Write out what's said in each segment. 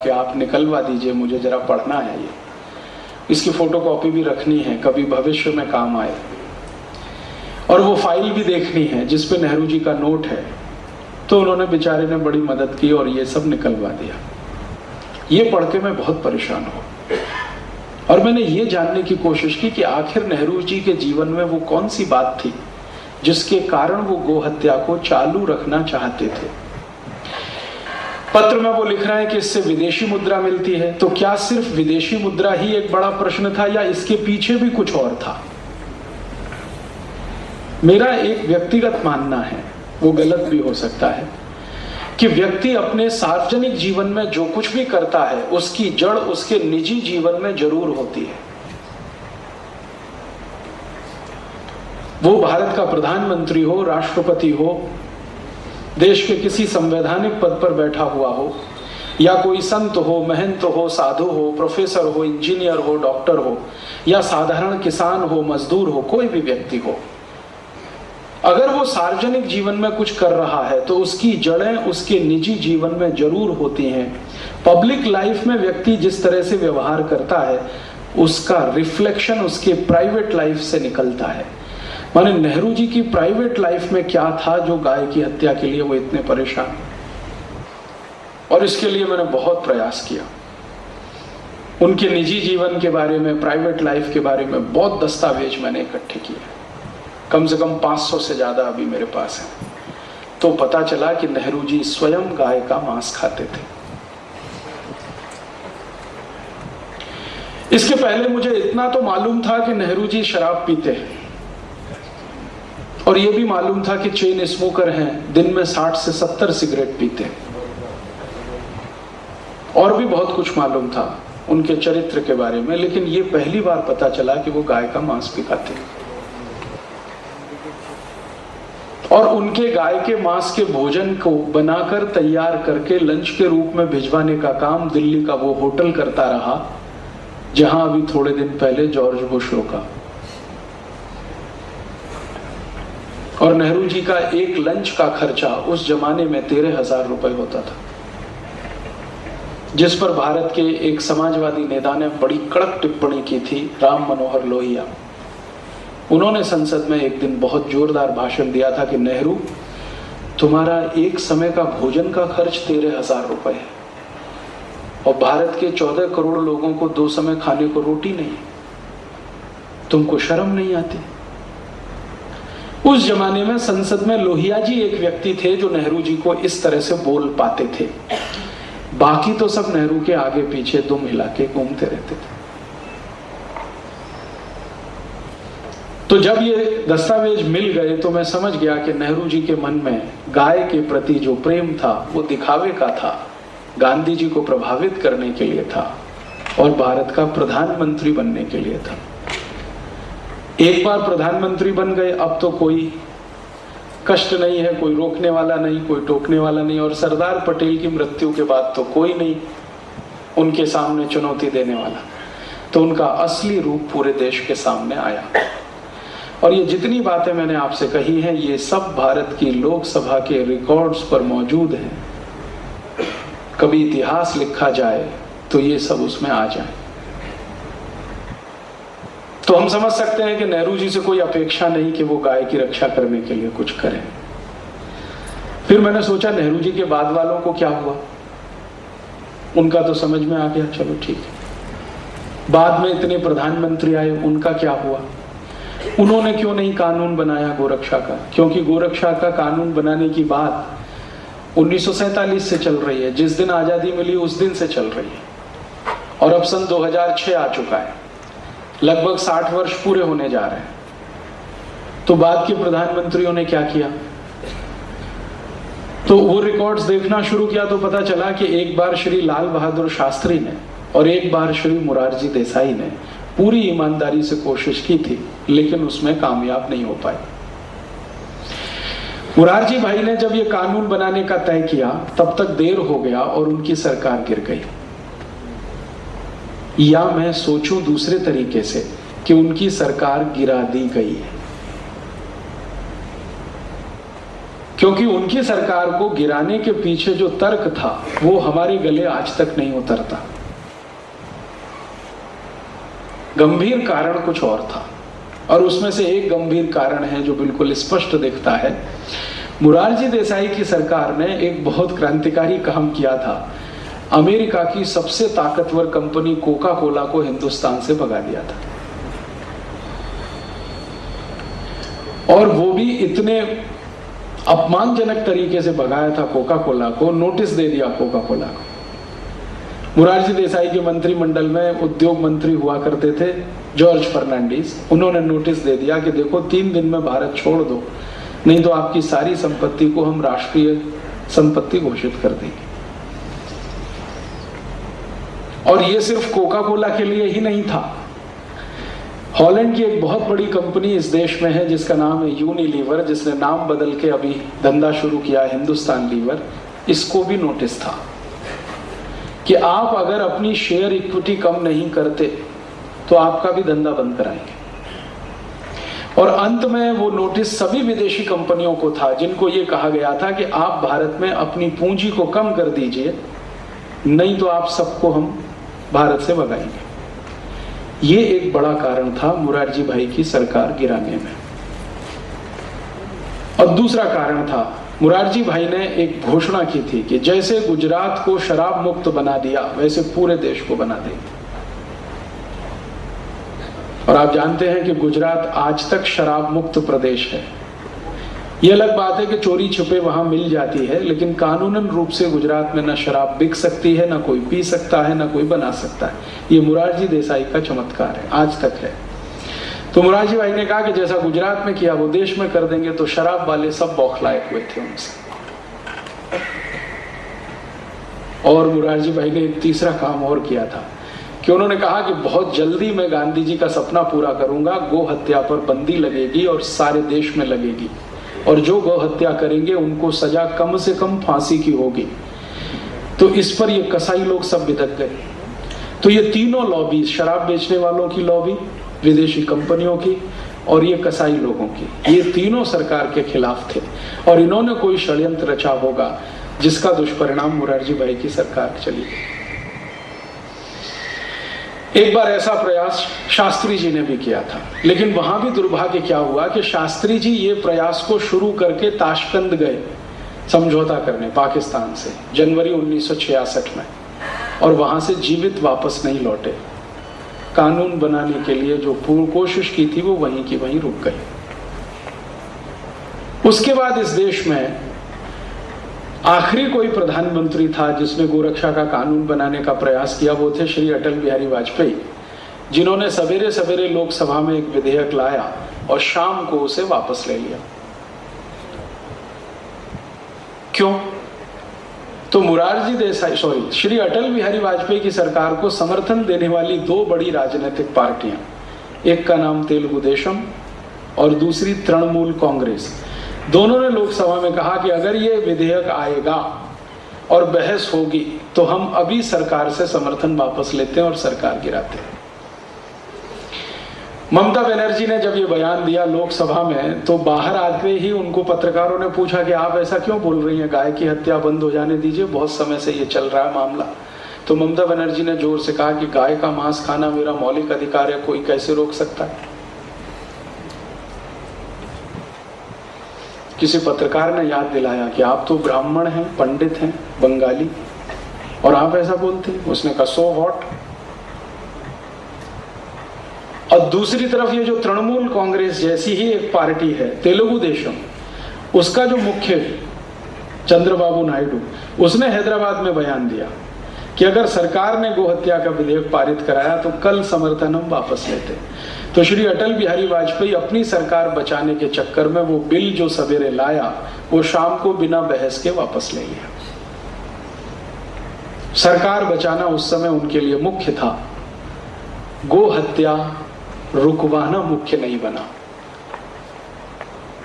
कि आप निकलवा दीजिए, मुझे जरा पढ़ना है, ये इसकी फोटोकॉपी भी रखनी है, कभी भविष्य में काम आए। और वो फाइल भी देखनी है जिसपे नेहरू जी का नोट है। तो उन्होंने बेचारे ने बड़ी मदद की और ये सब निकलवा दिया। ये पढ़ के मैं बहुत परेशान हुआ और मैंने ये जानने की कोशिश की कि आखिर नेहरू जी के जीवन में वो कौन सी बात थी जिसके कारण वो गो हत्या को चालू रखना चाहते थे। पत्र में वो लिख रहा है कि इससे विदेशी मुद्रा मिलती है। तो क्या सिर्फ विदेशी मुद्रा ही एक बड़ा प्रश्न था या इसके पीछे भी कुछ और था? मेरा एक व्यक्तिगत मानना है, वो गलत भी हो सकता है, कि व्यक्ति अपने सार्वजनिक जीवन में जो कुछ भी करता है उसकी जड़ उसके निजी जीवन में जरूर होती है। वो भारत का प्रधानमंत्री हो, राष्ट्रपति हो, देश के किसी संवैधानिक पद पर बैठा हुआ हो, या कोई संत हो, महंत हो, साधु हो, प्रोफेसर हो, इंजीनियर हो, डॉक्टर हो, या साधारण किसान हो, मजदूर हो, कोई भी व्यक्ति हो, अगर वो सार्वजनिक जीवन में कुछ कर रहा है तो उसकी जड़ें उसके निजी जीवन में जरूर होती हैं। पब्लिक लाइफ में व्यक्ति जिस तरह से व्यवहार करता है उसका रिफ्लेक्शन उसके प्राइवेट लाइफ से निकलता है। माने नेहरू जी की प्राइवेट लाइफ में क्या था जो गाय की हत्या के लिए वो इतने परेशान, और इसके लिए मैंने बहुत प्रयास किया। उनके निजी जीवन के बारे में, प्राइवेट लाइफ के बारे में बहुत दस्तावेज मैंने इकट्ठे किए, कम से कम 500 से ज्यादा अभी मेरे पास है। तो पता चला कि नेहरू जी स्वयं गाय का मांस खाते थे। इसके पहले मुझे इतना तो मालूम था कि नेहरू जी शराब पीते हैं, और यह भी मालूम था कि चेन स्मोकर हैं, दिन में 60 से 70 सिगरेट पीते हैं। और भी बहुत कुछ मालूम था उनके चरित्र के बारे में, लेकिन ये पहली बार पता चला कि वो गाय का मांस भी खाते हैं। और उनके गाय के मांस के भोजन को बनाकर तैयार करके लंच के रूप में भिजवाने का काम दिल्ली का वो होटल करता रहा जहां अभी थोड़े दिन पहले जॉर्ज बुश रुका। और नेहरू जी का एक लंच का खर्चा उस जमाने में 13,000 रुपए होता था, जिस पर भारत के एक समाजवादी नेता ने बड़ी कड़क टिप्पणी की थी, राम मनोहर लोहिया। उन्होंने संसद में एक दिन बहुत जोरदार भाषण दिया था कि नेहरू, तुम्हारा एक समय का भोजन का खर्च 13,000 रुपए है और भारत के 14 करोड़ लोगों को 2 समय खाने को रोटी नहीं, तुमको शर्म नहीं आती? उस जमाने में संसद में लोहिया जी एक व्यक्ति थे जो नेहरू जी को इस तरह से बोल पाते थे। बाकी तो सब नेहरू के आगे पीछे दुम हिला के घूमते रहते थे। तो जब ये दस्तावेज मिल गए तो मैं समझ गया कि नेहरू जी के मन में गाय के प्रति जो प्रेम था वो दिखावे का था, गांधी जी को प्रभावित करने के लिए था और भारत का प्रधानमंत्री बनने के लिए था। एक बार प्रधानमंत्री बन गए, अब तो कोई कष्ट नहीं है, कोई रोकने वाला नहीं, कोई टोकने वाला नहीं, और सरदार पटेल की मृत्यु के बाद तो कोई नहीं उनके सामने चुनौती देने वाला। तो उनका असली रूप पूरे देश के सामने आया। और ये जितनी बातें मैंने आपसे कही हैं ये सब भारत की लोकसभा के रिकॉर्ड्स पर मौजूद हैं। कभी इतिहास लिखा जाए तो ये सब उसमें आ जाए। तो हम समझ सकते हैं कि नेहरू जी से कोई अपेक्षा नहीं कि वो गाय की रक्षा करने के लिए कुछ करें। फिर मैंने सोचा नेहरू जी के बाद वालों को क्या हुआ, उनका तो समझ में आ गया, चलो ठीक है। बाद में इतने प्रधानमंत्री आए, उनका क्या हुआ? उन्होंने क्यों नहीं कानून बनाया गोरक्षा का? क्योंकि गोरक्षा का कानून बनाने की बात 1947 से चल रही है, जिस दिन आजादी मिली उस दिन से चल रही है, और अब सन 2006 आ चुका है, लगभग 60 वर्ष पूरे होने जा रहे हैं। तो बाद के प्रधानमंत्रियों ने क्या किया? तो वो रिकॉर्ड्स देखना शुरू किया तो पता चला कि एक बार श्री लाल बहादुर शास्त्री ने और एक बार श्री मोरारजी देसाई ने पूरी ईमानदारी से कोशिश की थी, लेकिन उसमें कामयाब नहीं हो पाए। मोरारजी भाई ने जब ये कानून बनाने का तय किया तब तक देर हो गया और उनकी सरकार गिर गई। या मैं सोचूं दूसरे तरीके से कि उनकी सरकार गिरा दी गई है, क्योंकि उनकी सरकार को गिराने के पीछे जो तर्क था वो हमारे गले आज तक नहीं उतरता। गंभीर कारण कुछ और था, और उसमें से एक गंभीर कारण है जो बिल्कुल स्पष्ट दिखता है। मोरारजी देसाई की सरकार ने एक बहुत क्रांतिकारी काम किया था। अमेरिका की सबसे ताकतवर कंपनी कोका कोला को हिंदुस्तान से भगा दिया था, और वो भी इतने अपमानजनक तरीके से भगाया था कोका कोला को, नोटिस दे दिया कोका कोला को। मोरारजी देसाई के मंत्रिमंडल में उद्योग मंत्री हुआ करते थे जॉर्ज फर्नांडिस, उन्होंने नोटिस दे दिया कि देखो 3 दिन में भारत छोड़ दो, नहीं तो आपकी सारी संपत्ति को हम राष्ट्रीय संपत्ति घोषित कर देंगे। और ये सिर्फ कोका कोला के लिए ही नहीं था। हॉलैंड की एक बहुत बड़ी कंपनी इस देश में है जिसका नाम है यूनिलीवर, जिसने नाम बदल के अभी धंधा शुरू किया है हिंदुस्तान लीवर। इसको भी नोटिस था कि आप अगर अपनी शेयर इक्विटी कम नहीं करते तो आपका भी धंधा बंद कराएंगे। और अंत में वो नोटिस सभी विदेशी कंपनियों को था जिनको ये कहा गया था कि आप भारत में अपनी पूंजी को कम कर दीजिए, नहीं तो आप सबको हम भारत से भगाएंगे। ये एक बड़ा कारण था मोरारजी भाई की सरकार गिराने में। और दूसरा कारण था, मोरारजी भाई ने एक घोषणा की थी कि जैसे गुजरात को शराब मुक्त बना दिया वैसे पूरे देश को बना देंगे। और आप जानते हैं कि गुजरात आज तक शराब मुक्त प्रदेश है। यह अलग बात है कि चोरी छुपे वहां मिल जाती है, लेकिन कानूनन रूप से गुजरात में न शराब बिक सकती है, न कोई पी सकता है, न कोई बना सकता है। ये मोरारजी देसाई का चमत्कार है, आज तक है। तो मोरारजी भाई ने कहा कि जैसा गुजरात में किया वो देश में कर देंगे, तो शराब वाले सब बौखलाए हुए थे उनसे। और मोरारजी भाई ने एक तीसरा काम और किया था कि उन्होंने कहा कि बहुत जल्दी मैं गांधी जी का सपना पूरा करूंगा, गो हत्या पर बंदी लगेगी और सारे देश में लगेगी, और जो गौ हत्या करेंगे उनको सजा कम से कम फांसी की होगी। तो इस पर ये कसाई लोग सब बिदक गए। तो ये तीनों लॉबी, शराब बेचने वालों की लॉबी, विदेशी कंपनियों की और ये कसाई लोगों की, ये तीनों सरकार के खिलाफ थे। और इन्होंने कोई षड्यंत्र रचा होगा जिसका दुष्परिणाम मोरारजी भाई की सरकार चली गई। एक बार ऐसा प्रयास शास्त्री जी ने भी किया था, लेकिन वहां भी दुर्भाग्य क्या हुआ कि शास्त्री जी ये प्रयास को शुरू करके ताशकंद गए समझौता करने पाकिस्तान से जनवरी 1966 में, और वहां से जीवित वापस नहीं लौटे। कानून बनाने के लिए जो पूर्ण कोशिश की थी वो वहीं की वहीं रुक गई। उसके बाद इस देश में आखिरी कोई प्रधानमंत्री था जिसने गोरक्षा का कानून बनाने का प्रयास किया, वो थे श्री अटल बिहारी वाजपेयी, जिन्होंने सवेरे सवेरे लोकसभा में एक विधेयक लाया और शाम को उसे वापस ले लिया। क्यों? तो श्री अटल बिहारी वाजपेयी की सरकार को समर्थन देने वाली 2 बड़ी राजनीतिक पार्टियां, एक का नाम तेलुगु देशम और दूसरी तृणमूल कांग्रेस, दोनों ने लोकसभा में कहा कि अगर ये विधेयक आएगा और बहस होगी तो हम अभी सरकार से समर्थन वापस लेते हैं और सरकार गिराते हैं। ममता बनर्जी ने जब ये बयान दिया लोकसभा में, तो बाहर आते ही उनको पत्रकारों ने पूछा कि आप ऐसा क्यों बोल रही हैं, गाय की हत्या बंद हो जाने दीजिए, बहुत समय से ये चल रहा है मामला। तो ममता बनर्जी ने जोर से कहा कि गाय का मांस खाना मेरा मौलिक अधिकार है, कोई कैसे रोक सकता है। किसी पत्रकार ने याद दिलाया कि आप तो ब्राह्मण हैं, पंडित हैं, बंगाली, और आप ऐसा बोलते हैं। उसने कहा सो व्हाट। और दूसरी तरफ ये जो तृणमूल कांग्रेस जैसी ही एक पार्टी है तेलुगु देशम, उसका जो मुख्य चंद्रबाबू नायडू, उसने हैदराबाद में बयान दिया कि अगर सरकार ने गोहत्या का विधेयक पारित कराया तो कल समर्थन हम वापस लेते। तो श्री अटल बिहारी वाजपेयी अपनी सरकार बचाने के चक्कर में वो बिल जो सवेरे लाया वो शाम को बिना बहस के वापस ले लिया। सरकार बचाना उस समय उनके लिए मुख्य था, गो हत्या रुकवाना मुख्य नहीं बना।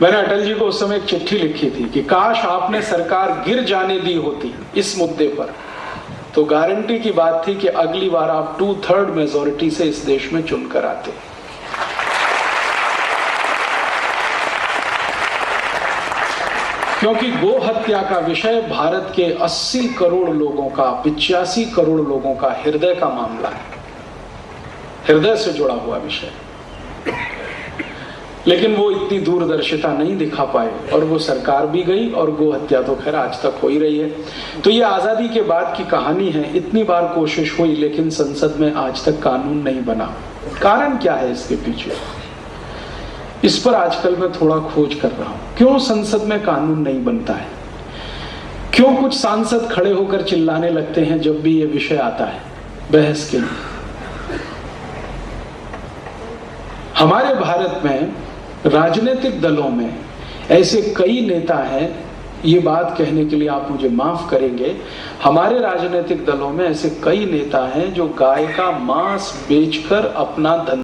मैंने अटल जी को उस समय एक चिट्ठी लिखी थी कि काश आपने सरकार गिर जाने दी होती इस मुद्दे पर, तो गारंटी की बात थी कि अगली बार आप 2/3 मेजॉरिटी से इस देश में चुनकर आते। क्योंकि गो हत्या का विषय भारत के 80 करोड़ लोगों का, 85 करोड़ लोगों का हृदय का मामला है, हृदय से जुड़ा हुआ विषय। लेकिन वो इतनी दूरदर्शिता नहीं दिखा पाए और वो सरकार भी गई और गो हत्या तो खैर आज तक हो ही रही है। तो ये आजादी के बाद की कहानी है। इतनी बार कोशिश हुई लेकिन संसद में आज तक कानून नहीं बना। कारण क्या है इसके पीछे? इस पर आजकल मैं थोड़ा खोज कर रहा हूं। क्यों संसद में कानून नहीं बनता है? क्यों कुछ सांसद खड़े होकर चिल्लाने लगते हैं जब भी ये विषय आता है बहस के लिए? हमारे भारत में राजनीतिक दलों में ऐसे कई नेता हैं, ये बात कहने के लिए आप मुझे माफ करेंगे, हमारे राजनीतिक दलों में ऐसे कई नेता हैं जो गाय का मांस बेचकर अपना धन